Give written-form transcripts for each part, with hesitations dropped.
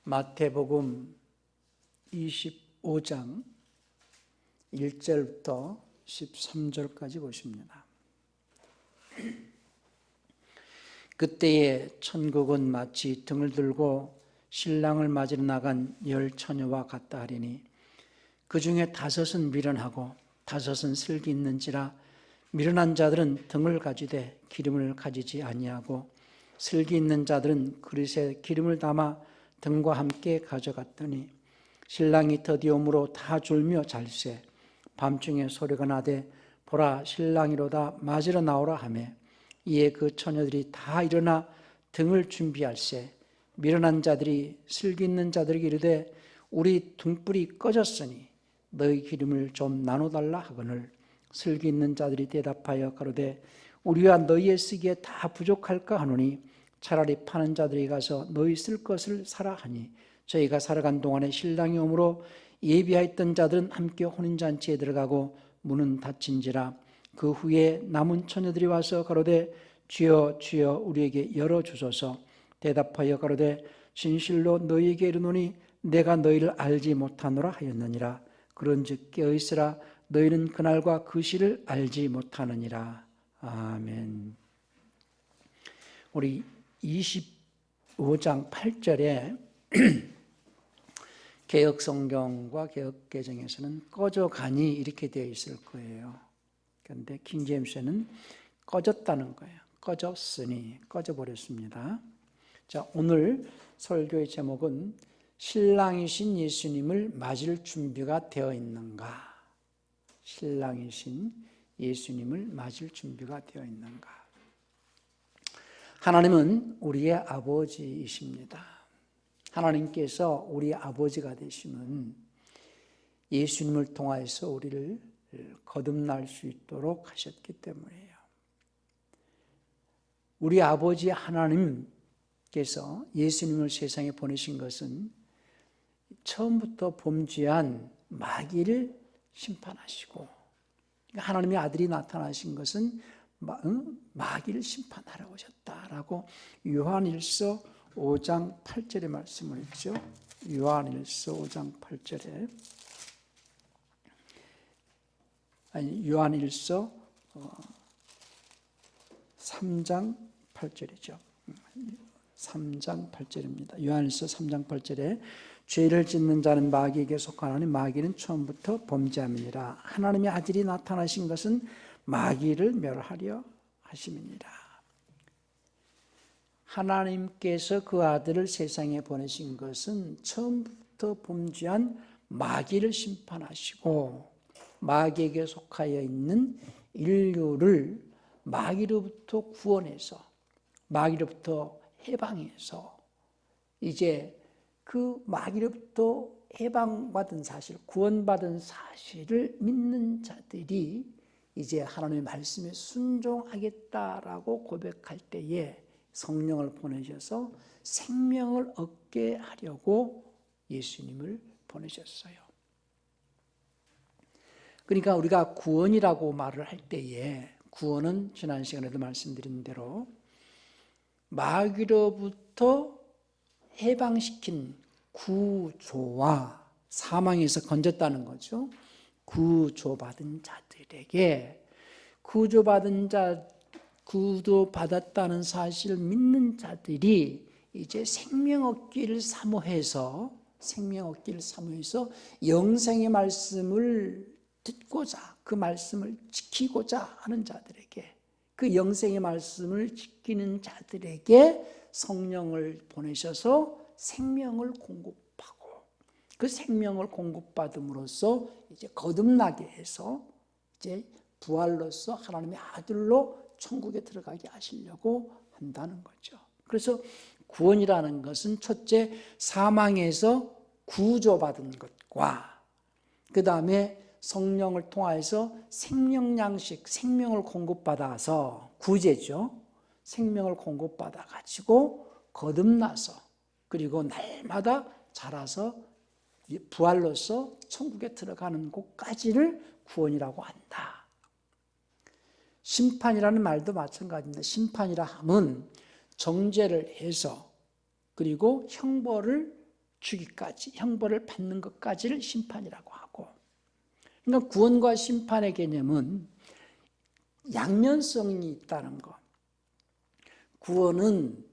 마태복음 25장 1절부터 13절까지 보십니다. 그때에 천국은 마치 등을 들고 신랑을 맞으러 나간 10 처녀와 같다 하리니 그 중에 5은 미련하고 5은 슬기 있는지라 미련한 자들은 등을 가지되 기름을 가지지 아니하고 슬기 있는 자들은 그릇에 기름을 담아 등과 함께 가져갔더니 신랑이 더디옴으로 다 졸며 잘세 밤중에 소리가 나되 보라 신랑이로다 맞으러 나오라 하매 이에 그 처녀들이 다 일어나 등을 준비할세 미련한 자들이 슬기 있는 자들에게 이르되 우리 등불이 꺼졌으니 너희 기름을 좀 나눠달라 하거늘 슬기 있는 자들이 대답하여 가로되 우리와 너희의 쓰기에 다 부족할까 하노니 차라리 파는 자들이 가서 너희 쓸 것을 사라 하니 저희가 살아간 동안에 신랑이 오므로 예비하였던 자들은 함께 혼인잔치에 들어가고 문은 닫힌지라 그 후에 남은 처녀들이 와서 가로되 주여 주여 우리에게 열어주소서 대답하여 가로되 진실로 너희에게 이르노니 내가 너희를 알지 못하노라 하였느니라 그런즉 깨어있으라 너희는 그날과 그 시를 알지 못하느니라. 아멘. 우리 25장 8절에 개역성경과 개역개정에서는 꺼져가니 이렇게 되어 있을 거예요. 그런데 킹제임스에는 꺼졌다는 거예요. 꺼졌으니, 꺼져버렸습니다. 자, 오늘 설교의 제목은 신랑이신 예수님을 맞을 준비가 되어 있는가? 신랑이신 예수님을 맞을 준비가 되어 있는가? 하나님은 우리의 아버지이십니다. 하나님께서 우리의 아버지가 되시면 예수님을 통하여서 우리를 거듭날 수 있도록 하셨기 때문이에요. 우리 아버지 하나님께서 예수님을 세상에 보내신 것은 처음부터 범죄한 마귀를 심판하시고 하나님의 아들이 나타나신 것은 마귀를 심판하러 오셨다라고 요한일서 5장 8절에 말씀을 했죠. 요한일서 5장 8절에 요한일서 3장 8절이죠. 3장 8절입니다. 요한일서 3장 8절에 죄를 짓는 자는 마귀에게 속하나니 마귀는 처음부터 범죄함이니라. 하나님의 아들이 나타나신 것은 마귀를 멸하려 하심이니라. 하나님께서 그 아들을 세상에 보내신 것은 처음부터 범죄한 마귀를 심판하시고 마귀에게 속하여 있는 인류를 마귀로부터 구원해서 마귀로부터 해방해서 이제 그 마귀로부터 해방받은 사실, 구원받은 사실을 믿는 자들이 이제 하나님의 말씀에 순종하겠다라고 고백할 때에 성령을 보내셔서 생명을 얻게 하려고 예수님을 보내셨어요. 그러니까 우리가 구원이라고 말을 할 때에 구원은 지난 시간에도 말씀드린 대로 마귀로부터 해방시킨 구조와 사망에서 건졌다는 거죠. 구조받은 자들에게 구조받았다는 사실을 믿는 자들이 이제 생명 얻기를 사모해서 영생의 말씀을 듣고자 그 말씀을 지키고자 하는 자들에게 그 영생의 말씀을 지키는 자들에게 성령을 보내셔서 생명을 공급하고 그 생명을 공급받음으로써 이제 거듭나게 해서 이제 부활로서 하나님의 아들로 천국에 들어가게 하시려고 한다는 거죠. 그래서 구원이라는 것은 첫째 사망에서 구조받은 것과 그 다음에 성령을 통하여서 생명 양식, 생명을 공급받아서 구제죠. 생명을 공급받아 가지고 거듭나서 그리고 날마다 자라서 부활로서 천국에 들어가는 곳까지를 구원이라고 한다. 심판이라는 말도 마찬가지입니다. 심판이라 함은 정죄를 해서 그리고 형벌을 주기까지, 형벌을 받는 것까지를 심판이라고 하고, 그러니까 구원과 심판의 개념은 양면성이 있다는 것. 구원은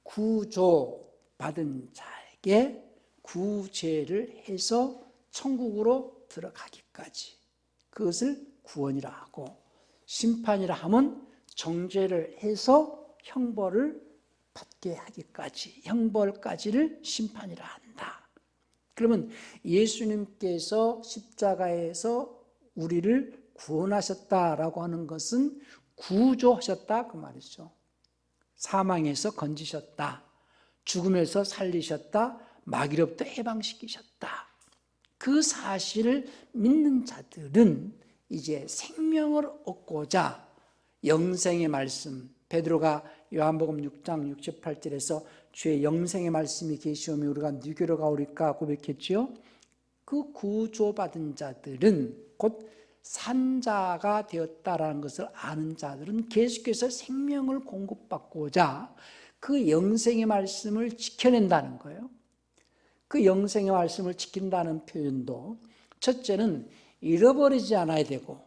구조받은 자에게 구제를 해서 천국으로 들어가기까지, 그것을 구원이라 하고, 심판이라 하면 정죄를 해서 형벌을 받게 하기까지, 형벌까지를 심판이라 한다. 그러면 예수님께서 십자가에서 우리를 구원하셨다라고 하는 것은 구조하셨다 그 말이죠. 사망에서 건지셨다, 죽음에서 살리셨다, 마귀로부터 해방시키셨다. 그 사실을 믿는 자들은 이제 생명을 얻고자 영생의 말씀, 베드로가 요한복음 6장 68절에서 주의 영생의 말씀이 계시오며 우리가 누구로 가오리까 고백했지요. 그 구조받은 자들은 곧 산자가 되었다라는 것을 아는 자들은 계속해서 생명을 공급받고자 그 영생의 말씀을 지켜낸다는 거예요. 그 영생의 말씀을 지킨다는 표현도 첫째는 잃어버리지 않아야 되고,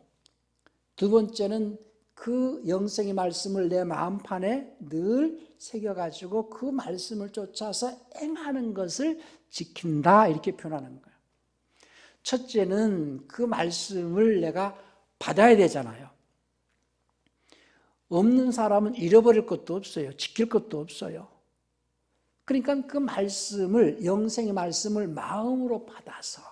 두 번째는 그 영생의 말씀을 내 마음판에 늘 새겨가지고 그 말씀을 쫓아서 행하는 것을 지킨다, 이렇게 표현하는 거예요. 첫째는 그 말씀을 내가 받아야 되잖아요. 없는 사람은 잃어버릴 것도 없어요. 지킬 것도 없어요. 그러니까 그 말씀을, 영생의 말씀을 마음으로 받아서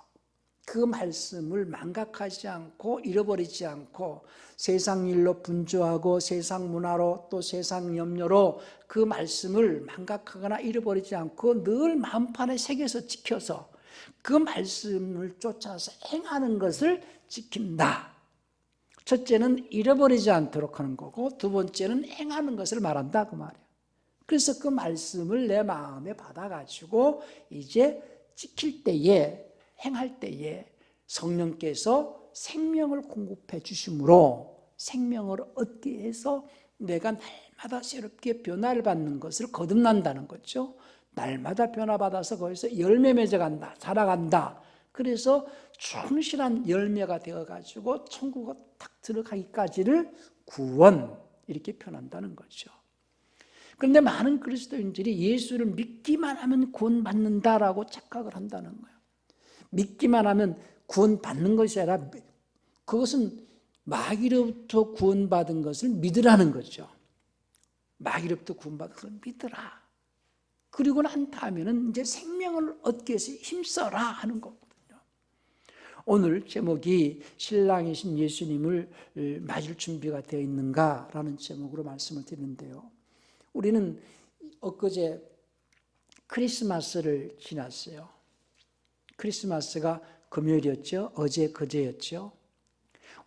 그 말씀을 망각하지 않고 잃어버리지 않고 세상 일로 분주하고 세상 문화로 또 세상 염려로 그 말씀을 망각하거나 잃어버리지 않고 늘 마음판에 새겨서 지켜서 그 말씀을 쫓아서 행하는 것을 지킨다. 첫째는 잃어버리지 않도록 하는 거고, 두 번째는 행하는 것을 말한다 그 말이에요. 그래서 그 말씀을 내 마음에 받아가지고 이제 지킬 때에, 행할 때에 성령께서 생명을 공급해 주심으로 생명을 얻게 해서 내가 날마다 새롭게 변화를 받는 것을 거듭난다는 거죠. 날마다 변화받아서 거기서 열매 맺어간다, 자라간다. 그래서 충실한 열매가 되어가지고 천국에 딱 들어가기까지를 구원, 이렇게 표현한다는 거죠. 그런데 많은 그리스도인들이 예수를 믿기만 하면 구원받는다라고 착각을 한다는 거예요. 믿기만 하면 구원받는 것이 아니라 그것은 마귀로부터 구원받은 것을 믿으라는 거죠. 마귀로부터 구원받은 것을 믿으라. 그리고 난 다음에는 이제 생명을 얻기 위해서 힘써라 하는 거거든요. 오늘 제목이 신랑이신 예수님을 맞을 준비가 되어 있는가라는 제목으로 말씀을 드리는데요. 우리는 엊그제 크리스마스를 지났어요. 크리스마스가 금요일이었죠. 어제 그제였죠.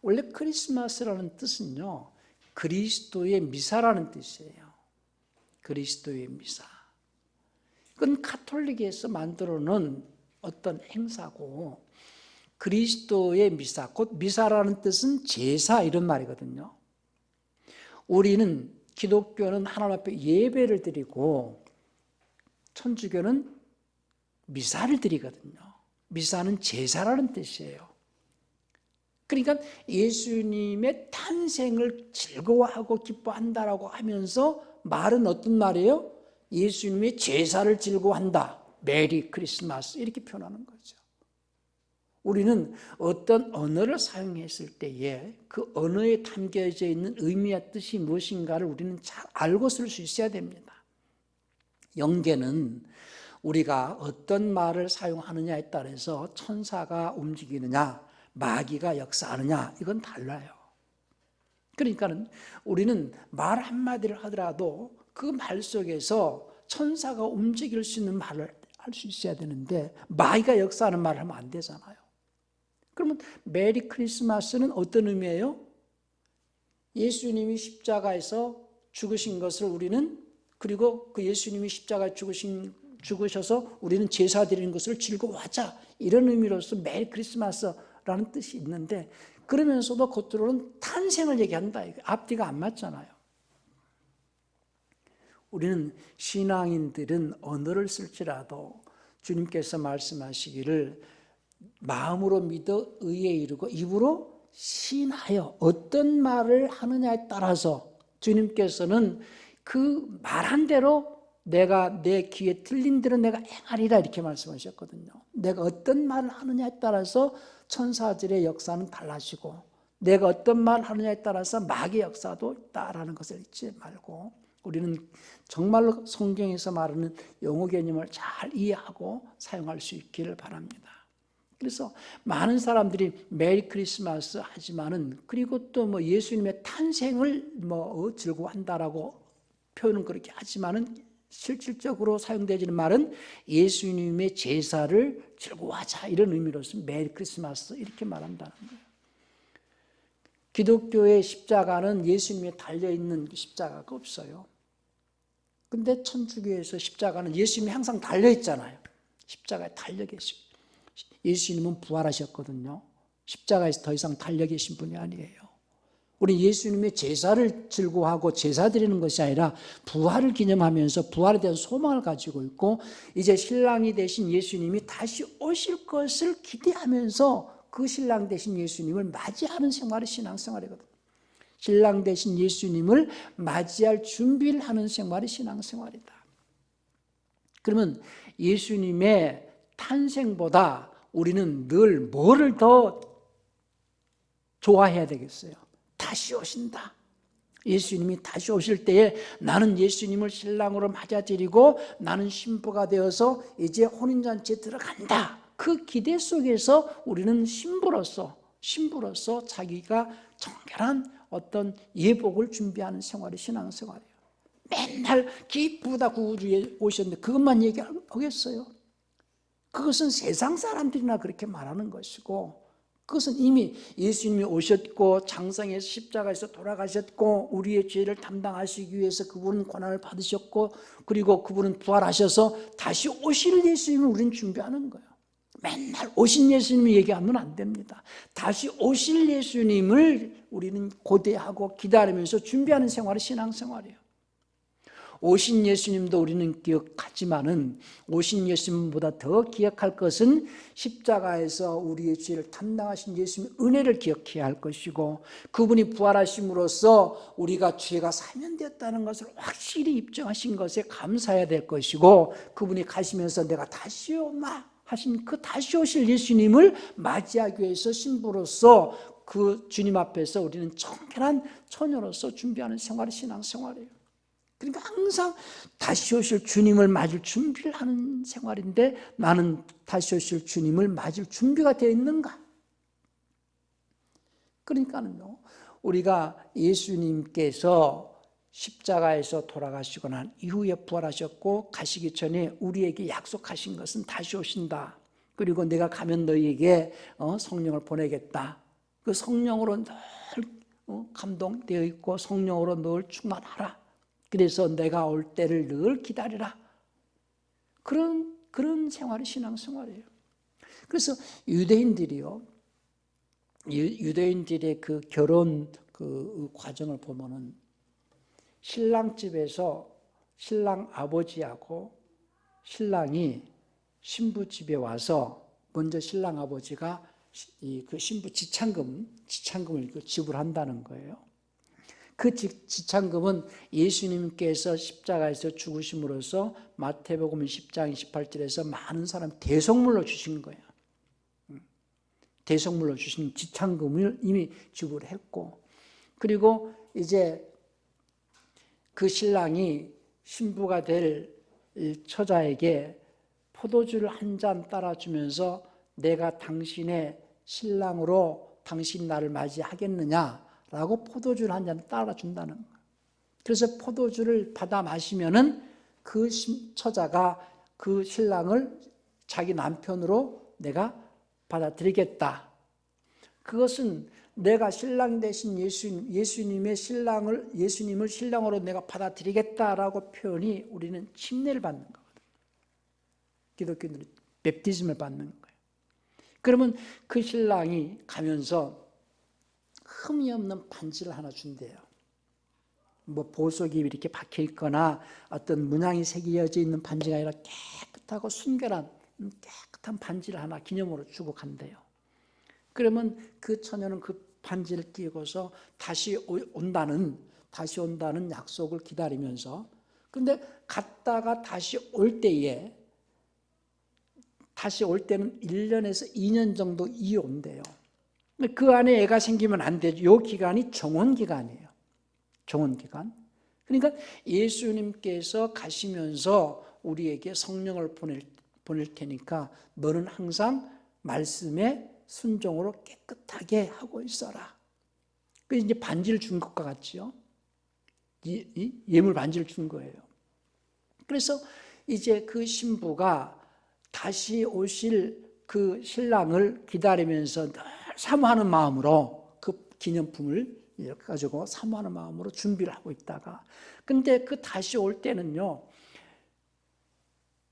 원래 크리스마스라는 뜻은요, 그리스도의 미사라는 뜻이에요. 그리스도의 미사. 그건 가톨릭에서 만들어 놓은 어떤 행사고, 그리스도의 미사, 곧 미사라는 뜻은 제사, 이런 말이거든요. 우리는, 기독교는 하나님 앞에 예배를 드리고 천주교는 미사를 드리거든요. 미사는 제사라는 뜻이에요. 그러니까 예수님의 탄생을 즐거워하고 기뻐한다라고 하면서 말은 어떤 말이에요? 예수님의 제사를 즐거워한다. 메리 크리스마스, 이렇게 표현하는 거죠. 우리는 어떤 언어를 사용했을 때에 그 언어에 담겨져 있는 의미와 뜻이 무엇인가를 우리는 잘 알고 쓸 수 있어야 됩니다. 영계는 우리가 어떤 말을 사용하느냐에 따라서 천사가 움직이느냐, 마귀가 역사하느냐, 이건 달라요. 그러니까는 우리는 말 한마디를 하더라도 그 말 속에서 천사가 움직일 수 있는 말을 할 수 있어야 되는데 마귀가 역사하는 말을 하면 안 되잖아요. 그러면 메리 크리스마스는 어떤 의미예요? 예수님이 십자가에서 죽으신 것을 우리는, 그리고 그 예수님이 십자가에 죽으셔서 우리는 제사 드리는 것을 즐거워하자, 이런 의미로서 메리 크리스마스라는 뜻이 있는데, 그러면서도 겉으로는 탄생을 얘기한다. 앞뒤가 안 맞잖아요. 우리는 신앙인들은 언어를 쓸지라도 주님께서 말씀하시기를 마음으로 믿어 의에 이르고 입으로 신하여 어떤 말을 하느냐에 따라서 주님께서는 그 말한 대로 내가 내 귀에 들린 대로 내가 행하리라 이렇게 말씀하셨거든요. 내가 어떤 말을 하느냐에 따라서 천사들의 역사는 달라지고 내가 어떤 말을 하느냐에 따라서 마귀의 역사도 있다라는 것을 잊지 말고 우리는 정말로 성경에서 말하는 용어 개념을 잘 이해하고 사용할 수 있기를 바랍니다. 그래서 많은 사람들이 메리 크리스마스 하지만은 그리고 또 뭐 예수님의 탄생을 뭐 즐거워한다라고 표현은 그렇게 하지만은 실질적으로 사용되지는 말은 예수님의 제사를 즐거워하자 이런 의미로서 메리 크리스마스 이렇게 말한다는 거예요. 기독교의 십자가는 예수님이 달려있는 십자가가 없어요. 근데 천주교에서 십자가는 예수님이 항상 달려있잖아요. 십자가에 달려 계시고 예수님은 부활하셨거든요. 십자가에서 더 이상 달려 계신 분이 아니에요. 우리 예수님의 제사를 즐거워하고 제사 드리는 것이 아니라 부활을 기념하면서 부활에 대한 소망을 가지고 있고 이제 신랑이 되신 예수님이 다시 오실 것을 기대하면서 그 신랑 되신 예수님을 맞이하는 생활이 신앙생활이거든요. 신랑 되신 예수님을 맞이할 준비를 하는 생활이 신앙생활이다. 그러면 예수님의 탄생보다 우리는 늘 뭐를 더 좋아해야 되겠어요? 다시 오신다. 예수님이 다시 오실 때에 나는 예수님을 신랑으로 맞아들이고 나는 신부가 되어서 이제 혼인잔치에 들어간다. 그 기대 속에서 우리는 신부로서 자기가 정결한 어떤 예복을 준비하는 생활이 신앙생활이에요. 맨날 기쁘다 구주에 오셨는데 그것만 얘기하겠어요? 그것은 세상 사람들이나 그렇게 말하는 것이고 그것은 이미 예수님이 오셨고 장성에서 십자가에서 돌아가셨고 우리의 죄를 담당하시기 위해서 그분은 고난을 받으셨고 그리고 그분은 부활하셔서 다시 오실 예수님을 우리는 준비하는 거예요. 맨날 오신 예수님을 얘기하면 안 됩니다. 다시 오실 예수님을 우리는 고대하고 기다리면서 준비하는 생활이 신앙생활이에요. 오신 예수님도 우리는 기억하지만은 오신 예수님보다 더 기억할 것은 십자가에서 우리의 죄를 담당하신 예수님의 은혜를 기억해야 할 것이고 그분이 부활하심으로써 우리가 죄가 사면되었다는 것을 확실히 입증하신 것에 감사해야 될 것이고 그분이 가시면서 내가 다시 오마 하신 그 다시 오실 예수님을 맞이하기 위해서 신부로서 그 주님 앞에서 우리는 정결한 처녀로서 준비하는 생활이 신앙생활이에요. 그러니까 항상 다시 오실 주님을 맞을 준비를 하는 생활인데 나는 다시 오실 주님을 맞을 준비가 되어 있는가? 그러니까는요, 우리가 예수님께서 십자가에서 돌아가시고 난 이후에 부활하셨고 가시기 전에 우리에게 약속하신 것은 다시 오신다. 그리고 내가 가면 너희에게 성령을 보내겠다. 그 성령으로 늘 감동되어 있고 성령으로 늘 충만하라. 그래서 내가 올 때를 늘 기다리라. 그런 생활이 신앙생활이에요. 그래서 유대인들이요, 유대인들의 그 결혼 그 과정을 보면은 신랑 집에서 신랑 아버지하고 신랑이 신부 집에 와서 먼저 신랑 아버지가 그 신부 지참금을 지불한다는 거예요. 그 지참금은 예수님께서 십자가에서 죽으심으로써 마태복음 10장 28절에서 많은 사람 대속물로 주신 거예요. 대속물로 주신 지참금을 이미 지불했고 그리고 이제 그 신랑이 신부가 될 처자에게 포도주를 한 잔 따라주면서 내가 당신의 신랑으로 당신 나를 맞이하겠느냐라고 포도주를 한 잔 따라준다는 거예요. 그래서 포도주를 받아 마시면은 그 처자가 그 신랑을 자기 남편으로 내가 받아들이겠다. 그것은 내가 신랑 되신 예수님을 신랑으로 내가 받아들이겠다라고 표현이 우리는 침례를 받는 거거든요. 기독교인들은 베프티즘을 받는 거예요. 그러면 그 신랑이 가면서 흠이 없는 반지를 하나 준대요. 뭐 보석이 이렇게 박혀 있거나 어떤 문양이 새겨져 있는 반지가 아니라 깨끗하고 순결한 깨끗한 반지를 하나 기념으로 주고 간대요. 그러면 그 처녀는 그 반지를 끼고서 다시 온다는 약속을 기다리면서, 근데 갔다가 다시 올 때는 1년에서 2년 정도 온대요. 그 안에 애가 생기면 안 되죠. 이 기간이 정혼기간이에요. 정혼기간. 그러니까 예수님께서 가시면서 우리에게 성령을 보낼 테니까 너는 항상 말씀에 순종으로 깨끗하게 하고 있어라. 그 이제 반지를 준 것과 같지요. 예물 반지를 준 거예요. 그래서 이제 그 신부가 다시 오실 그 신랑을 기다리면서 늘 사모하는 마음으로 그 기념품을 가지고 사모하는 마음으로 준비를 하고 있다가, 근데 그 다시 올 때는요,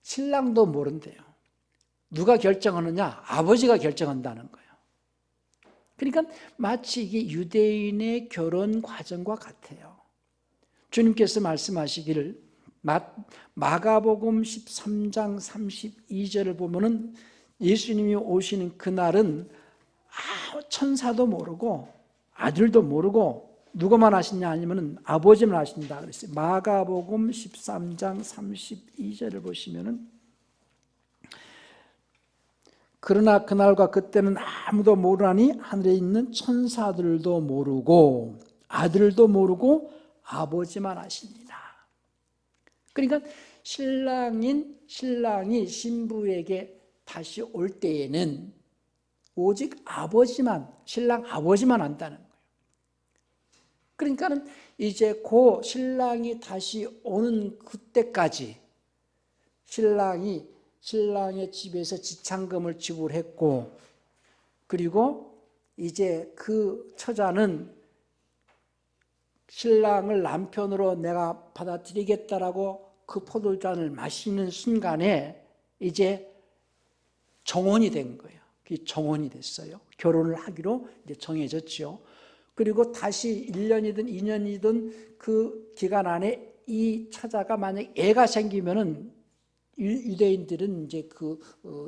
신랑도 모른대요. 누가 결정하느냐? 아버지가 결정한다는 거예요. 그러니까 마치 이게 유대인의 결혼 과정과 같아요. 주님께서 말씀하시기를, 마가복음 13장 32절을 보면은 예수님이 오시는 그날은 천사도 모르고 아들도 모르고 누구만 아시냐 아니면은 아버지만 아신다 그랬어요. 마가복음 13장 32절을 보시면은, 그러나 그날과 그때는 아무도 모르나니 하늘에 있는 천사들도 모르고 아들도 모르고 아버지만 아시니라. 그러니까 신랑이 신부에게 다시 올 때에는 오직 신랑 아버지만 안다는 거예요. 그러니까는 이제 그 신랑이 다시 오는 그때까지 신랑의 집에서 지참금을 지불했고, 그리고 이제 그 처자는 신랑을 남편으로 내가 받아들이겠다라고 그 포도잔을 마시는 순간에 이제 정혼이 된 거예요. 정혼이 됐어요. 결혼을 하기로 이제 정해졌죠. 그리고 다시 1년이든 2년이든 그 기간 안에 이 처자가 만약 애가 생기면은 유대인들은 이제 그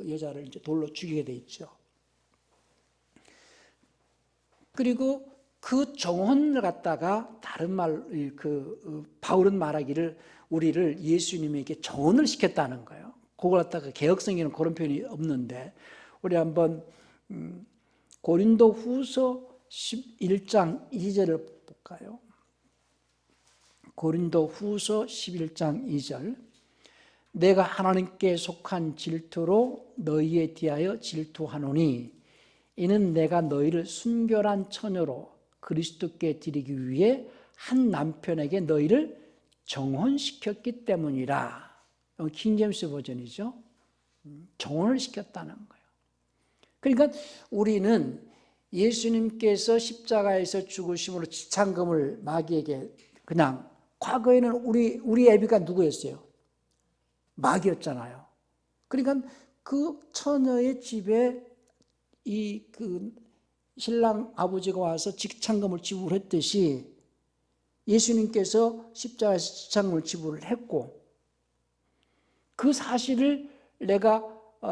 여자를 이제 돌로 죽이게 돼 있죠. 그리고 그 정혼을 갖다가 다른 말, 바울은 말하기를 우리를 예수님에게 정혼을 시켰다는 거예요. 그걸 갖다가 개역성에는 그런 표현이 없는데, 우리 한번 고린도 후서 11장 2절을 볼까요? 고린도 후서 11장 2절. 내가 하나님께 속한 질투로 너희에 대하여 질투하노니 이는 내가 너희를 순결한 처녀로 그리스도께 드리기 위해 한 남편에게 너희를 정혼시켰기 때문이라. 킹제임스 버전이죠. 정혼을 시켰다는 거예요. 그러니까 우리는 예수님께서 십자가에서 죽으심으로 지참금을 마귀에게, 그냥 과거에는 우리 애비가 누구였어요? 마귀였잖아요. 그러니까 그 처녀의 집에 그 신랑 아버지가 와서 지참금을 지불했듯이 예수님께서 십자가에서 지참금을 지불을 했고, 그 사실을 내가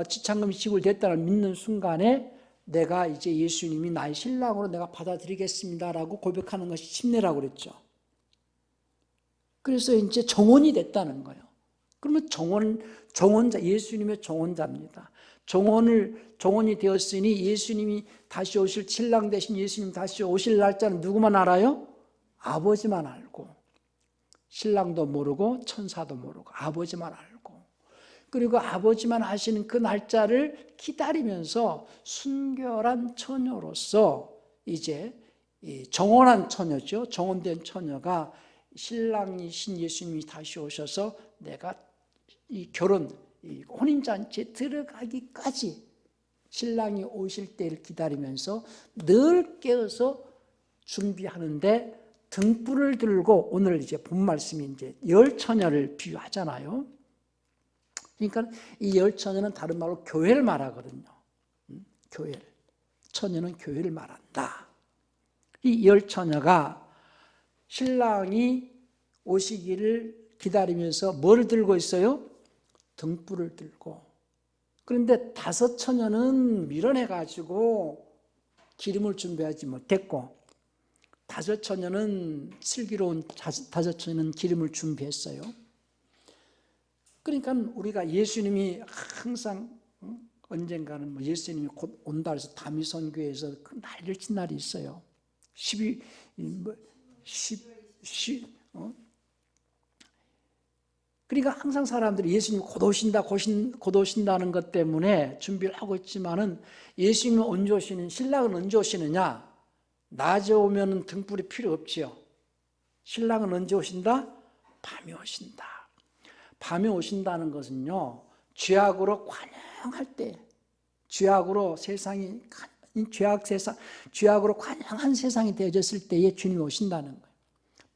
지참금이 지불됐다는 믿는 순간에 내가 이제 예수님이 나의 신랑으로 내가 받아들이겠습니다라고 고백하는 것이 침례라고 그랬죠. 그래서 이제 정혼이 됐다는 거예요. 그러면 정혼자, 예수님의 정혼자입니다. 정혼이 되었으니 예수님이 다시 오실, 신랑 대신 예수님 다시 오실 날짜는 누구만 알아요? 아버지만 알고, 신랑도 모르고 천사도 모르고 아버지만 알고, 그리고 아버지만 아시는 그 날짜를 기다리면서 순결한 처녀로서 이제 정혼한 처녀죠. 정혼된 처녀가 신랑이신 예수님이 다시 오셔서 내가 이 혼인잔치에 들어가기까지 신랑이 오실 때를 기다리면서 늘 깨어서 준비하는데, 등불을 들고, 오늘 이제 본 말씀이 이제 열 처녀를 비유하잖아요. 그러니까 이 열 처녀는 다른 말로 교회를 말하거든요. 교회를. 처녀는 교회를 말한다. 이 열 처녀가 신랑이 오시기를 기다리면서 뭘 들고 있어요? 등불을 들고. 그런데 다섯 처녀는 밀어내가지고 기름을 준비하지 못했고, 다섯 처녀는 슬기로운 다섯 처녀는 기름을 준비했어요. 그러니까 우리가 예수님이 항상 언젠가는 뭐 예수님이 곧 온다 해서 다미선교에서 그 난리를 친 날이 있어요. 그러니까 항상 사람들이 예수님이 곧 오신다는 것 때문에 준비를 하고 있지만은, 예수님은 언제 오시는, 신랑은 언제 오시느냐? 낮에 오면은 등불이 필요 없지요. 신랑은 언제 오신다? 밤에 오신다. 밤에 오신다는 것은요, 죄악으로 관영할 때, 죄악으로 관영한 세상이 되어졌을 때에 주님이 오신다는 거예요.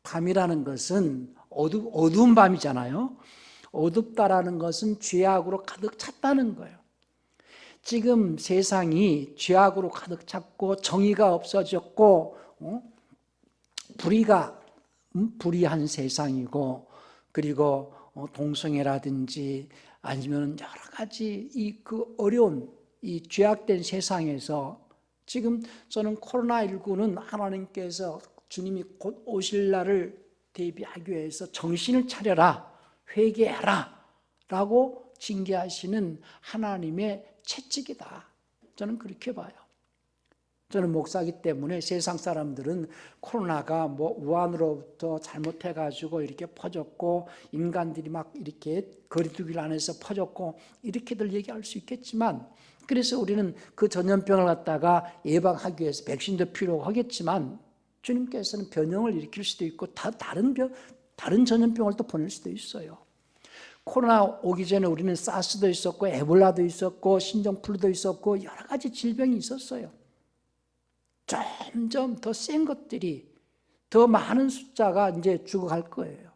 밤이라는 것은 어두운 밤이잖아요. 어둡다라는 것은 죄악으로 가득 찼다는 거예요. 지금 세상이 죄악으로 가득 찼고 정의가 없어졌고 불의한 세상이고, 그리고 동성애라든지 아니면 여러 가지 그 어려운 이 죄악된 세상에서, 지금 저는 코로나19는 하나님께서 주님이 곧 오실 날을 대비하기 위해서 정신을 차려라, 회개하라 라고 징계하시는 하나님의 채찍이다. 저는 그렇게 봐요. 저는 목사이기 때문에 세상 사람들은 코로나가 뭐 우한으로부터 잘못해가지고 이렇게 퍼졌고, 인간들이 막 이렇게 거리두기를 안 해서 퍼졌고, 이렇게들 얘기할 수 있겠지만, 그래서 우리는 그 전염병을 갖다가 예방하기 위해서 백신도 필요하겠지만, 주님께서는 변형을 일으킬 수도 있고 다른 전염병을 또 보낼 수도 있어요. 코로나 오기 전에 우리는 사스도 있었고, 에볼라도 있었고, 신종플루도 있었고, 여러 가지 질병이 있었어요. 점점 더 센 것들이, 더 많은 숫자가 이제 죽어갈 거예요.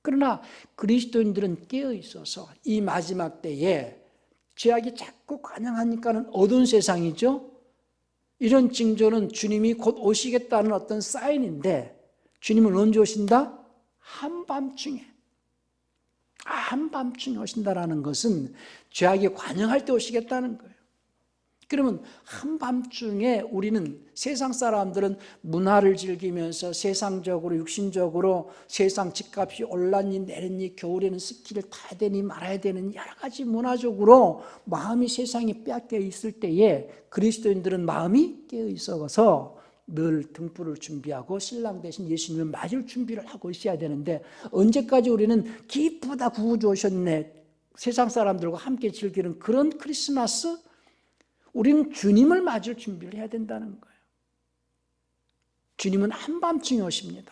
그러나 그리스도인들은 깨어 있어서 이 마지막 때에 죄악이 자꾸 관영하니까는 어두운 세상이죠. 이런 징조는 주님이 곧 오시겠다는 어떤 사인인데, 주님은 언제 오신다? 한밤중에 오신다라는 것은 죄악이 관영할 때 오시겠다는 거예요. 그러면 한밤중에 우리는, 세상 사람들은 문화를 즐기면서 세상적으로 육신적으로 세상 집값이 올랐니 내렸니, 겨울에는 스키를 타야 되니 말아야 되는 여러 가지 문화적으로 마음이 세상에 빼앗겨 있을 때에, 그리스도인들은 마음이 깨어 있어서 늘 등불을 준비하고 신랑 대신 예수님을 맞을 준비를 하고 있어야 되는데, 언제까지 우리는 기쁘다 구주 오셨네, 세상 사람들과 함께 즐기는 그런 크리스마스? 우리는 주님을 맞을 준비를 해야 된다는 거예요. 주님은 한밤중에 오십니다.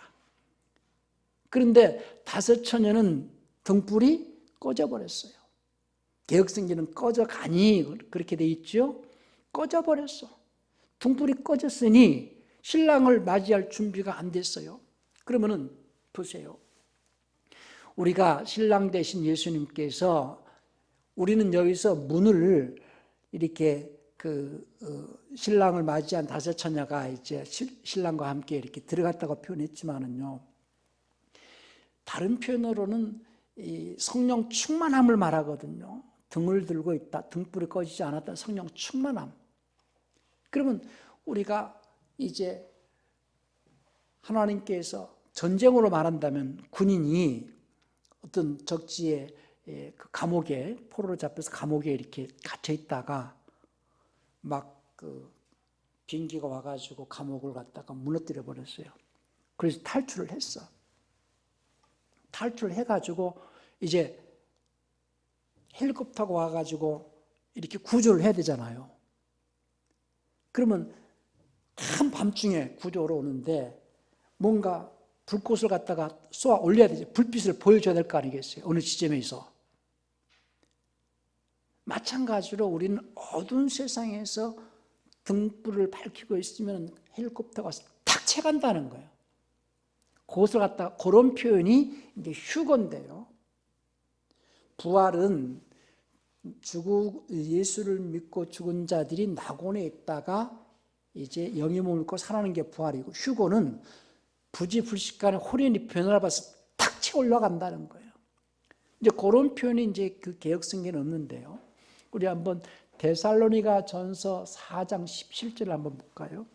그런데 다섯 처녀는 등불이 꺼져버렸어요. 개역성경은 꺼져가니 그렇게 돼 있죠. 꺼져버렸어. 등불이 꺼졌으니 신랑을 맞이할 준비가 안 됐어요. 그러면은 보세요. 우리가 신랑 되신 예수님께서, 우리는 여기서 문을 이렇게 신랑을 맞이한 다섯 처녀가 이제 신랑과 함께 이렇게 들어갔다고 표현했지만은요, 다른 표현으로는 이 성령 충만함을 말하거든요. 등을 들고 있다, 등불이 꺼지지 않았다, 성령 충만함. 그러면 우리가 이제 하나님께서, 전쟁으로 말한다면 군인이 어떤 적지에 그 감옥에, 포로로 잡혀서 감옥에 이렇게 갇혀 있다가 막 비행기가 와가지고 감옥을 갖다가 무너뜨려 버렸어요. 그래서 탈출을 했어. 탈출을 해가지고 이제 헬리콥터가 와가지고 이렇게 구조를 해야 되잖아요. 그러면 한밤중에 구조로 오는데 뭔가 불꽃을 갖다가 쏘아 올려야 되죠. 불빛을 보여줘야 될 거 아니겠어요? 어느 지점에서. 마찬가지로 우리는 어두운 세상에서 등불을 밝히고 있으면 헬리콥터가 탁 채간다는 거예요. 그것을 갖다가, 그런 표현이 이제 휴거인데요. 부활은 예수를 믿고 죽은 자들이 낙원에 있다가 이제 영의 몸을 입고 살아나는 게 부활이고, 휴거는 부지불식간에 호련히 변화를 봐서 탁 채 올라간다는 거예요. 이제 그런 표현이 이제 그 개역성경에 없는데요. 우리 한번 데살로니가 전서 4장 17절 한번 볼까요?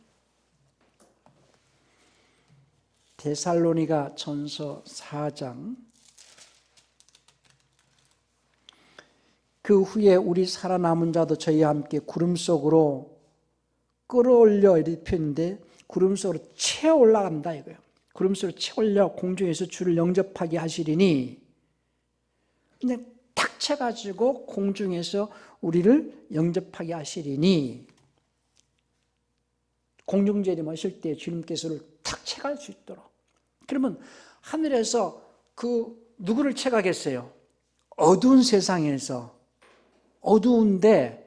데살로니가 전서 4장. 그 후에 우리 살아남은 자도 저희와 함께 구름 속으로 끌어올려 이렇게 표현인데, 구름 속으로 채어 올라간다 이거예요. 구름 속으로 채어 올려 공중에서 주를 영접하게 하시리니, 그냥 탁 채가지고 공중에서 우리를 영접하게 하시리니, 공중재림하실 때 주님께서를 탁 채갈 수 있도록. 그러면 하늘에서 그 누구를 채가겠어요? 어두운 세상에서, 어두운데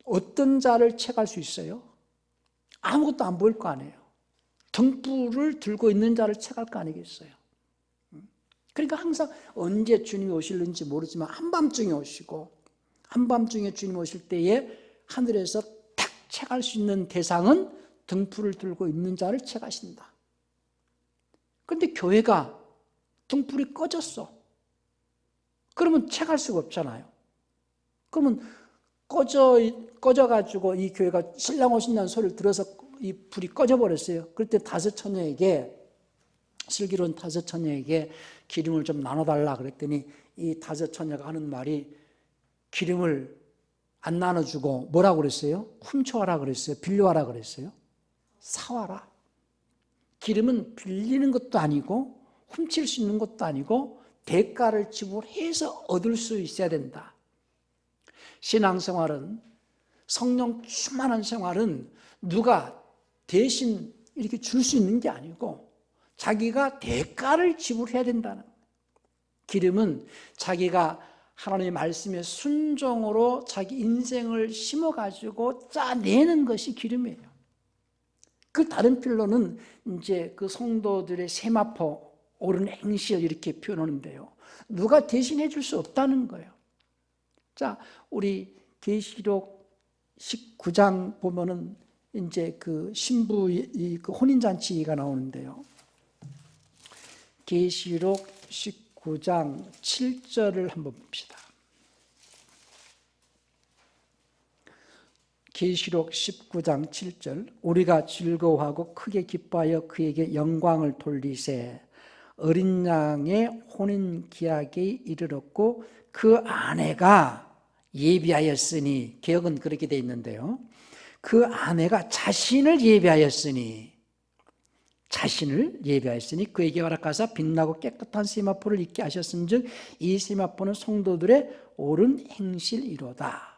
어떤 자를 채갈 수 있어요? 아무것도 안 보일 거 아니에요. 등불을 들고 있는 자를 채갈 거 아니겠어요? 그러니까 항상 언제 주님이 오실는지 모르지만 한밤중에 오시고, 한밤중에 주님 오실 때에 하늘에서 탁 채갈 수 있는 대상은 등불을 들고 있는 자를 채가신다. 그런데 교회가 등불이 꺼졌어. 그러면 채갈 수가 없잖아요. 그러면 꺼져가지고 이 교회가 신랑 오신다는 소리를 들어서 이 불이 꺼져버렸어요. 그럴 때 다섯 처녀에게, 슬기로운 다섯 처녀에게 기름을 좀 나눠달라 그랬더니 이 다섯 처녀가 하는 말이, 기름을 안 나눠주고 뭐라고 그랬어요? 훔쳐와라 그랬어요? 빌려와라 그랬어요? 사와라. 기름은 빌리는 것도 아니고 훔칠 수 있는 것도 아니고 대가를 지불해서 얻을 수 있어야 된다. 신앙생활은, 성령 충만한 생활은 누가 대신 이렇게 줄 수 있는 게 아니고 자기가 대가를 지불해야 된다는 거예요. 기름은 자기가 하나님의 말씀에 순종으로 자기 인생을 심어가지고 짜내는 것이 기름이에요. 그 다른 필로는 이제 그 성도들의 세마포, 옳은 행실 이렇게 표현하는데요. 누가 대신해 줄 수 없다는 거예요. 자, 우리 계시록 19장 보면은 이제 그 신부의 그 혼인잔치가 나오는데요. 계시록 19장 7절을 한번 봅시다. 계시록 19장 7절. 우리가 즐거워하고 크게 기뻐하여 그에게 영광을 돌리세. 어린 양의 혼인 기약에 이르렀고 그 아내가 예비하였으니, 개역은 그렇게 돼 있는데요. 그 아내가 자신을 예비하였으니 그에게 허락하사 빛나고 깨끗한 세마포를 입게 하셨은즉 이 세마포는 성도들의 옳은 행실이로다.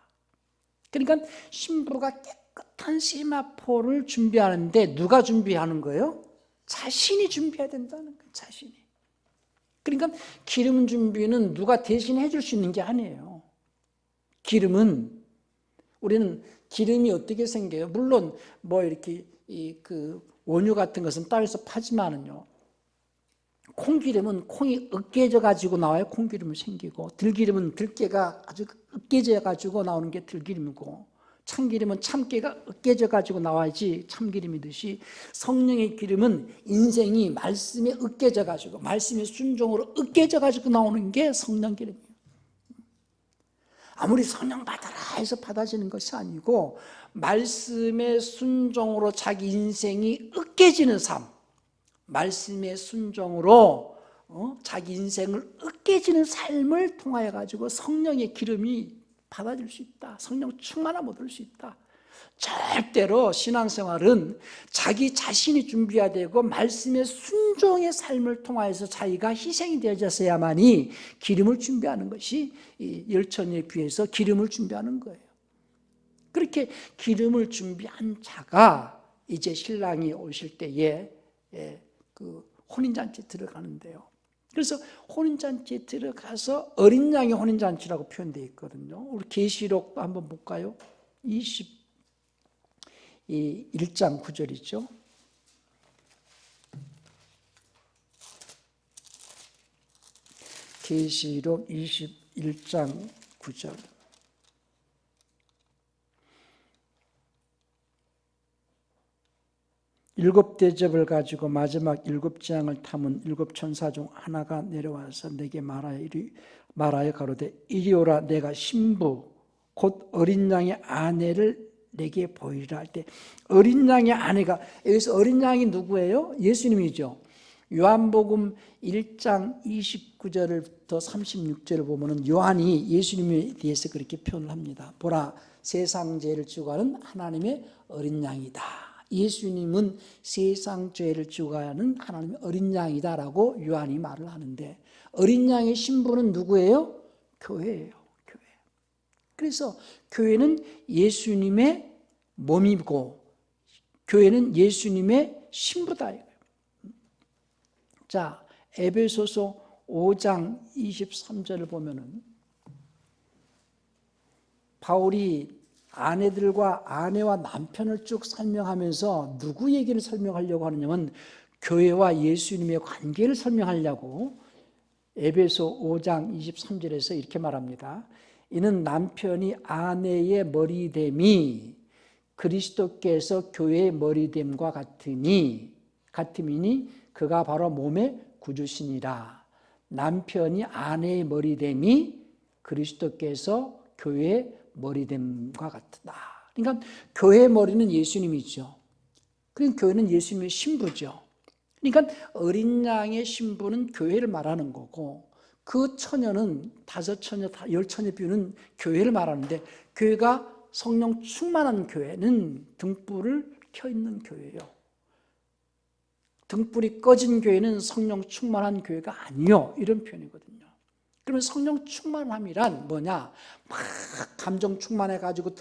그러니까 신부가 깨끗한 세마포를 준비하는데 누가 준비하는 거예요? 자신이 준비해야 된다는 거예요. 자신이. 그러니까 기름 준비는 누가 대신 해줄 수 있는 게 아니에요. 기름은, 우리는 기름이 어떻게 생겨요? 물론 뭐 이렇게 그 원유 같은 것은 땅에서 파지만은요, 콩기름은 콩이 으깨져 가지고 나와요. 콩기름은 생기고, 들기름은 들깨가 아주 으깨져 가지고 나오는 게 들기름이고, 참기름은 참깨가 으깨져 가지고 나와야지 참기름이듯이, 성령의 기름은 인생이 말씀에 으깨져 가지고, 말씀의 순종으로 으깨져 가지고 나오는 게 성령 기름이에요. 아무리 성령 받아라 해서 받아지는 것이 아니고 말씀의 순종으로 자기 인생이 으깨지는 삶, 말씀의 순종으로 자기 인생을 으깨지는 삶을 통하여 가지고 성령의 기름이 받아줄 수 있다. 성령 충만함 얻을 수 있다. 절대로 신앙생활은 자기 자신이 준비해야 되고 말씀의 순종의 삶을 통하여서 자기가 희생이 되어져야만이 기름을 준비하는 것이, 이 열처녀에 비해서 기름을 준비하는 거예요. 그렇게 기름을 준비한 자가 이제 신랑이 오실 때에 그 혼인잔치에 들어가는데요. 그래서 혼인잔치에 들어가서 어린 양의 혼인잔치라고 표현되어 있거든요. 우리 계시록 한번 볼까요? 21장 9절이죠. 계시록 21장 9절. 일곱 대접을 가지고 마지막 일곱 재앙을 담은 일곱 천사 중 하나가 내려와서 내게 말하여 가로되 이리 오라. 내가 신부 곧 어린 양의 아내를 내게 보이리라 할 때, 어린 양의 아내가, 여기서 어린 양이 누구예요? 예수님이죠. 요한복음 1장 29절부터 36절을 보면은 요한이 예수님에 대해서 그렇게 표현을 합니다. 보라, 세상 죄를 지고 가는 하나님의 어린 양이다. 예수님은 세상 죄를 지고 가는 하나님의 어린 양이다라고 요한이 말을 하는데, 어린 양의 신부는 누구예요? 교회예요. 교회. 그래서 교회는 예수님의 몸이고 교회는 예수님의 신부다. 자, 에베소서 5장 23절을 보면은 바울이 아내들과 아내와 남편을 쭉 설명하면서 누구 얘기를 설명하려고 하느냐면 교회와 예수님의 관계를 설명하려고 에베소 5장 23절에서 이렇게 말합니다. 이는 남편이 아내의 머리됨이 그리스도께서 교회의 머리됨과 같음이니 그가 바로 몸의 구주시니라. 남편이 아내의 머리됨이 그리스도께서 교회의 머리됨과 같다. 그러니까 교회의 머리는 예수님이죠. 그러니까 교회는 예수님의 신부죠. 그러니까 어린 양의 신부는 교회를 말하는 거고, 그 처녀는 5처녀, 10처녀 비유는 교회를 말하는데, 교회가 성령 충만한 교회는 등불을 켜 있는 교회예요. 등불이 꺼진 교회는 성령 충만한 교회가 아니요, 이런 표현이거든요. 그러면 성령 충만함이란 뭐냐? 막 감정 충만해가지고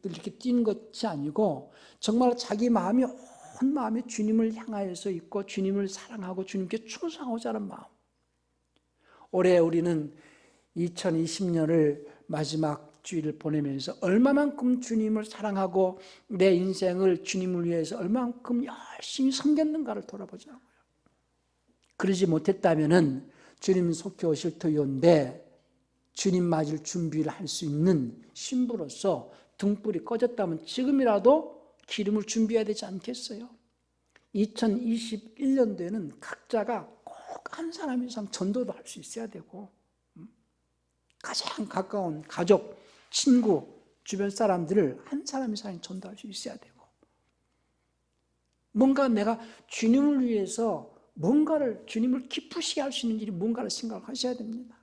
이렇게 뛰는 것이 아니고, 정말 자기 마음이 온 마음에 주님을 향하여서 있고 주님을 사랑하고 주님께 충성하고자 하는 마음. 올해 우리는 2020년을 마지막 주일을 보내면서 얼마만큼 주님을 사랑하고 내 인생을 주님을 위해서 얼마만큼 열심히 섬겼는가를 돌아보자고요. 그러지 못했다면 주님 속히 오실 터인데 주님 맞을 준비를 할 수 있는 신부로서 등불이 꺼졌다면 지금이라도 기름을 준비해야 되지 않겠어요? 2021년도에는 각자가 꼭 한 사람 이상 전도도 할 수 있어야 되고, 가장 가까운 가족, 친구, 주변 사람들을 한 사람 이상 전도할 수 있어야 되고, 뭔가 내가 주님을 위해서 뭔가를, 주님을 기쁘시게 할 수 있는 일이 뭔가를 생각하셔야 됩니다.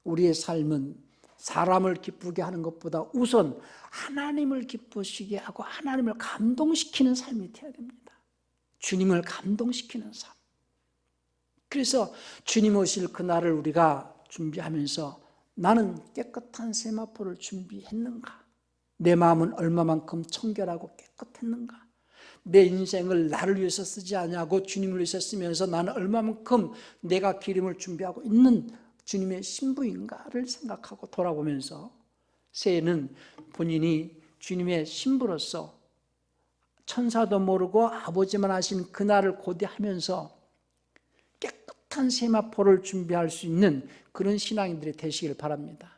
우리의 삶은 사람을 기쁘게 하는 것보다 우선 하나님을 기쁘시게 하고 하나님을 감동시키는 삶이 되어야 됩니다. 주님을 감동시키는 삶. 그래서 주님 오실 그날을 우리가 준비하면서 나는 깨끗한 세마포를 준비했는가? 내 마음은 얼마만큼 청결하고 깨끗했는가? 내 인생을 나를 위해서 쓰지 않냐고 주님을 위해서 쓰면서 나는 얼마만큼 내가 기름을 준비하고 있는 주님의 신부인가를 생각하고 돌아보면서 새해는 본인이 주님의 신부로서 천사도 모르고 아버지만 하신 그날을 고대하면서 깨끗한 세마포를 준비할 수 있는 그런 신앙인들이 되시길 바랍니다.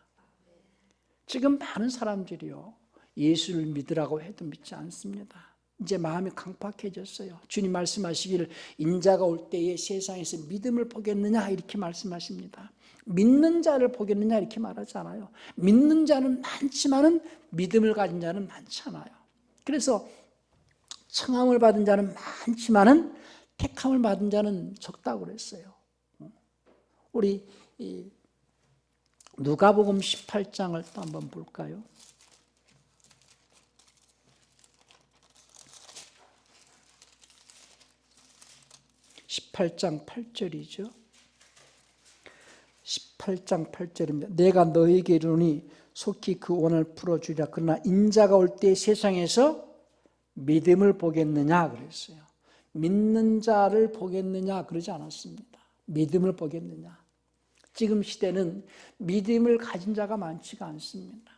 지금 많은 사람들이요, 예수를 믿으라고 해도 믿지 않습니다. 이제 마음이 강팍해졌어요. 주님 말씀하시기를 인자가 올 때에 세상에서 믿음을 보겠느냐 이렇게 말씀하십니다. 믿는 자를 보겠느냐 이렇게 말하지 않아요. 믿는 자는 많지만은 믿음을 가진 자는 많지 않아요. 그래서 청함을 받은 자는 많지만은 택함을 받은 자는 적다고 그랬어요. 우리 누가복음 18장을 또 한번 볼까요? 18장 8절이죠. 18장 8절입니다. 내가 너에게 이르노니 속히 그 원을 풀어주리라. 그러나 인자가 올 때 세상에서 믿음을 보겠느냐 그랬어요. 믿는 자를 보겠느냐 그러지 않았습니다. 믿음을 보겠느냐. 지금 시대는 믿음을 가진 자가 많지가 않습니다.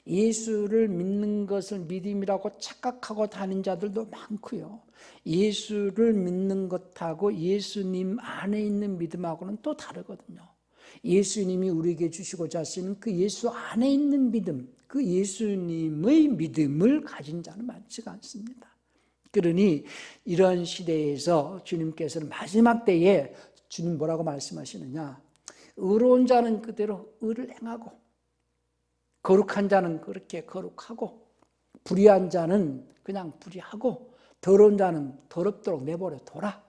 예수를 믿는 것을 믿음이라고 착각하고 다닌 자들도 많고요. 예수를 믿는 것하고 예수님 안에 있는 믿음하고는 또 다르거든요. 예수님이 우리에게 주시고자 하시는 그 예수 안에 있는 믿음, 그 예수님의 믿음을 가진 자는 많지가 않습니다. 그러니 이런 시대에서 주님께서는 마지막 때에 주님 뭐라고 말씀하시느냐? 의로운 자는 그대로 의를 행하고 거룩한 자는 그렇게 거룩하고 불의한 자는 그냥 불의하고 더러운 자는 더럽도록 내버려 둬라.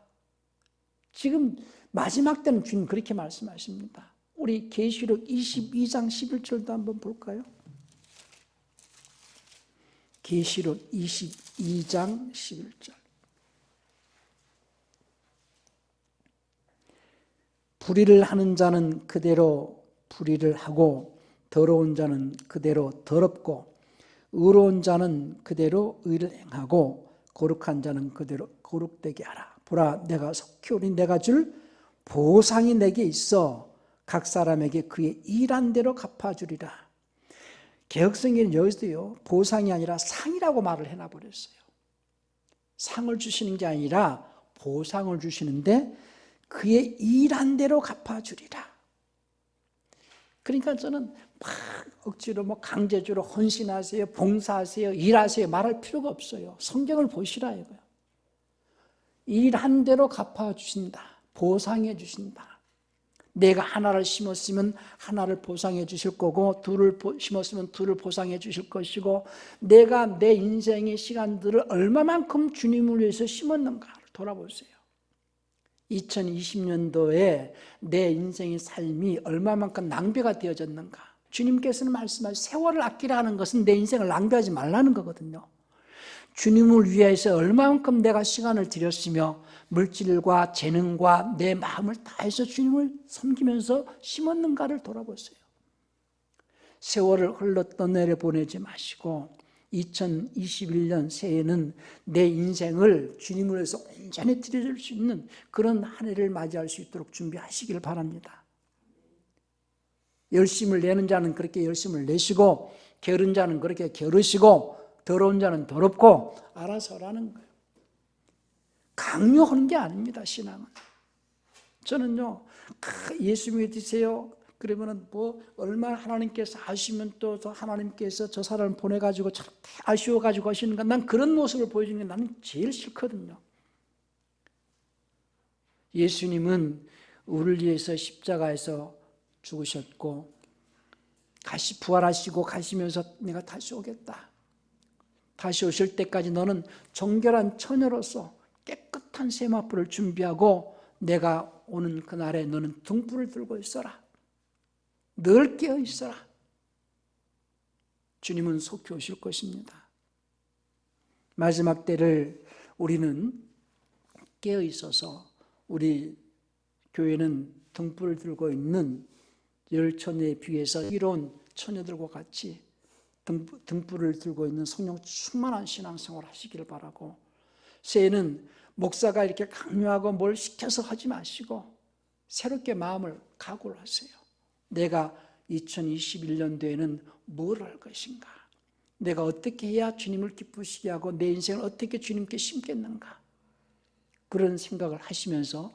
지금 마지막 때는 주님 그렇게 말씀하십니다. 우리 계시록 22장 11절도 한번 볼까요? 계시록 22장 11절. 불의를 하는 자는 그대로 불의를 하고 더러운 자는 그대로 더럽고 의로운 자는 그대로 의를 행하고 거룩한 자는 그대로 거룩되게 하라. 보라, 내가 속히 오니 내가 줄 보상이 내게 있어 각 사람에게 그의 일한 대로 갚아주리라. 개혁성경은 여기서도요, 보상이 아니라 상이라고 말을 해놔버렸어요. 상을 주시는 게 아니라 보상을 주시는데 그의 일한 대로 갚아주리라. 그러니까 저는 막 억지로 강제적으로 헌신하세요, 봉사하세요, 일하세요 말할 필요가 없어요. 성경을 보시라 이거예요. 일한 대로 갚아주신다. 보상해 주신다. 내가 하나를 심었으면 하나를 보상해 주실 거고 둘을 심었으면 둘을 보상해 주실 것이고 내가 내 인생의 시간들을 얼마만큼 주님을 위해서 심었는가를 돌아보세요. 2020년도에 내 인생의 삶이 얼마만큼 낭비가 되어졌는가. 주님께서는 말씀하신 세월을 아끼라는 것은 내 인생을 낭비하지 말라는 거거든요. 주님을 위해서 얼마만큼 내가 시간을 들였으며 물질과 재능과 내 마음을 다해서 주님을 섬기면서 심었는가를 돌아보세요. 세월을 흘러 떠내려 보내지 마시고 2021년 새해에는 내 인생을 주님을 위해서 온전히 드릴 수 있는 그런 한 해를 맞이할 수 있도록 준비하시길 바랍니다. 열심을 내는 자는 그렇게 열심을 내시고 게으른 자는 그렇게 게으르시고 더러운 자는 더럽고 알아서 하라는 거예요. 강요하는 게 아닙니다. 신앙은. 저는요, 예수 믿으세요. 그러면은 얼마나 하나님께서 아시면 또 하나님께서 저 사람을 보내가지고 저렇게 아쉬워가지고 하시는가. 난 그런 모습을 보여주는 게 나는 제일 싫거든요. 예수님은 우리를 위해서 십자가에서 죽으셨고 다시 부활하시고 가시면서 내가 다시 오겠다. 다시 오실 때까지 너는 정결한 처녀로서 깨끗한 세마포를 준비하고 내가 오는 그날에 너는 등불을 들고 있어라. 늘 깨어 있어라. 주님은 속히 오실 것입니다. 마지막 때를 우리는 깨어 있어서 우리 교회는 등불을 들고 있는 열 처녀에 비해서 이로운 처녀들과 같이 등불을 들고 있는 성령 충만한 신앙생활을 하시기를 바라고, 새해는 목사가 이렇게 강요하고 뭘 시켜서 하지 마시고 새롭게 마음을 각오를 하세요. 내가 2021년도에는 뭘 할 것인가? 내가 어떻게 해야 주님을 기쁘시게 하고 내 인생을 어떻게 주님께 심겠는가? 그런 생각을 하시면서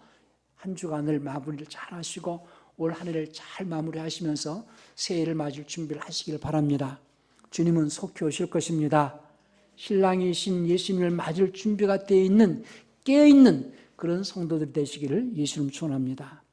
한 주간을 마무리를 잘 하시고 올 한 해를 잘 마무리하시면서 새해를 맞을 준비를 하시길 바랍니다. 주님은 속히 오실 것입니다. 신랑이신 예수님을 맞을 준비가 되어 있는, 깨어있는 그런 성도들 되시기를 예수님 축원합니다.